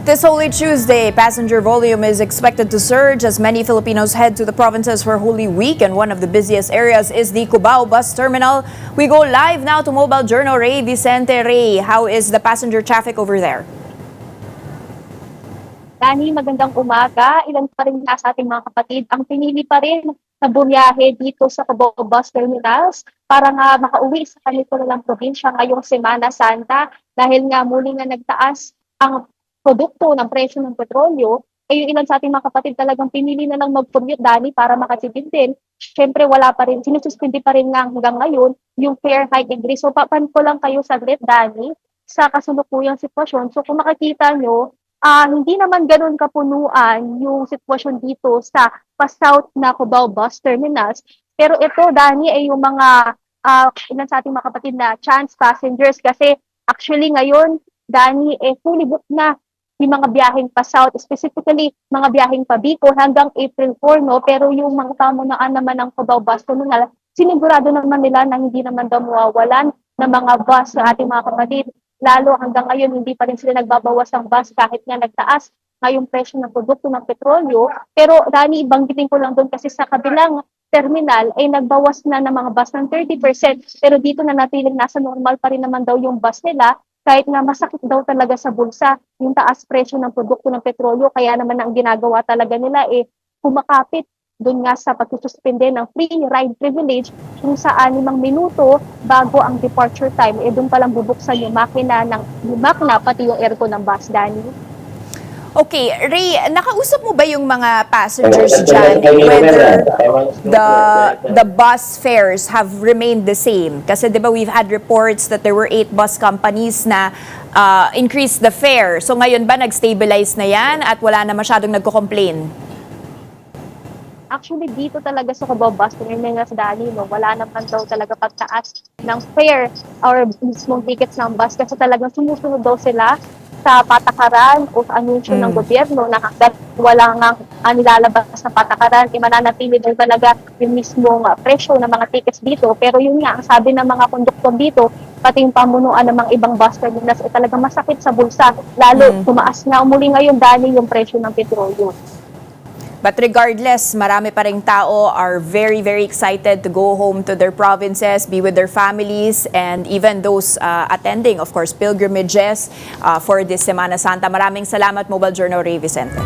This Holy Tuesday, passenger volume is expected to surge as many Filipinos head to the provinces for Holy Week, and one of the busiest areas is the Cubao bus terminal. We go live now to Mobile Journal Ray Vicente. Ray, how is the passenger traffic over there? Dani, magandang umaga. Ilan pa rin sa ating mga kapatid ang pinili pa rin na bumiyahe dito sa Cubao Bus Terminals para nga makauwi sa kanilang probinsya ngayong Semana Santa dahil nga muli nga nagtaas ang produkto ng presyo ng petrolyo. Eh yung ilan sa ating mga kapatid talagang pinili na lang mag-commute, Dani, para makatipid din. Siyempre wala pa rin, sinususpindi pa rin nga hanggang ngayon yung fare hike increase. So papan ko lang kayo saglit, Dani, sa kasalukuyang sitwasyon. So kung makikita nyo, hindi naman gano'n kapunuan yung sitwasyon dito sa pa-south na Cubao Bus Terminals. Pero ito, Dani, ay yung mga ilan sa ating mga kapatid na chance passengers kasi actually ngayon, Dani, fully booked na yung mga biyaheng pa-south, specifically mga biyaheng pa Bicol hanggang April 4, no? Pero yung mga pamunaan naman ng Cubao Bus Terminal, sinigurado naman nila na hindi naman daw mawawalan ng mga bus sa ating mga kapatid. Lalo hanggang ngayon, hindi pa rin sila nagbabawas ng bus kahit nga nagtaas na yung presyo ng produkto ng petrolyo. Pero Dani, banggitin ko lang doon kasi sa kabilang terminal ay nagbawas na ng mga bus ng 30%. Pero dito na natiling nasa normal pa rin naman daw yung bus nila kahit nga masakit daw talaga sa bulsa yung taas presyo ng produkto ng petrolyo. Kaya naman ang ginagawa talaga nila kumakapit doon nga sa pagsususpende ng free ride privilege kung saan 5 minuto bago ang departure time, doon palang bubuksan yung makina pati yung aircon ng bus, Dani. Okay, Ray, nakausap mo ba yung mga passengers dyan whether the bus fares have remained the same? Kasi di ba we've had reports that there were 8 bus companies na increased the fare. So ngayon ba nag-stabilize na yan at wala na masyadong nagko-complain? Actually, dito talaga sa Cubao Bus Terminals, Dani, no, wala naman daw talaga pagtaas ng fare or mismong tickets ng bus kasi talagang sumusunod daw sila sa patakaran o sa anunsyo ng gobyerno na hanggang wala nga nilalabas na patakaran, mananatili daw talaga yung mismong presyo ng mga tickets dito. Pero yun nga, ang sabi ng mga konduktor dito, pati yung pamunuan ng mga ibang bus terminals talagang masakit sa bulsa. Lalo, tumaas na umuli ngayon, Dani, yung presyo ng petrolyo. But regardless, marami pa ring tao are very, very excited to go home to their provinces, be with their families, and even those attending, of course, pilgrimages for this Semana Santa. Maraming salamat, Mobile Journal Ray Vicente.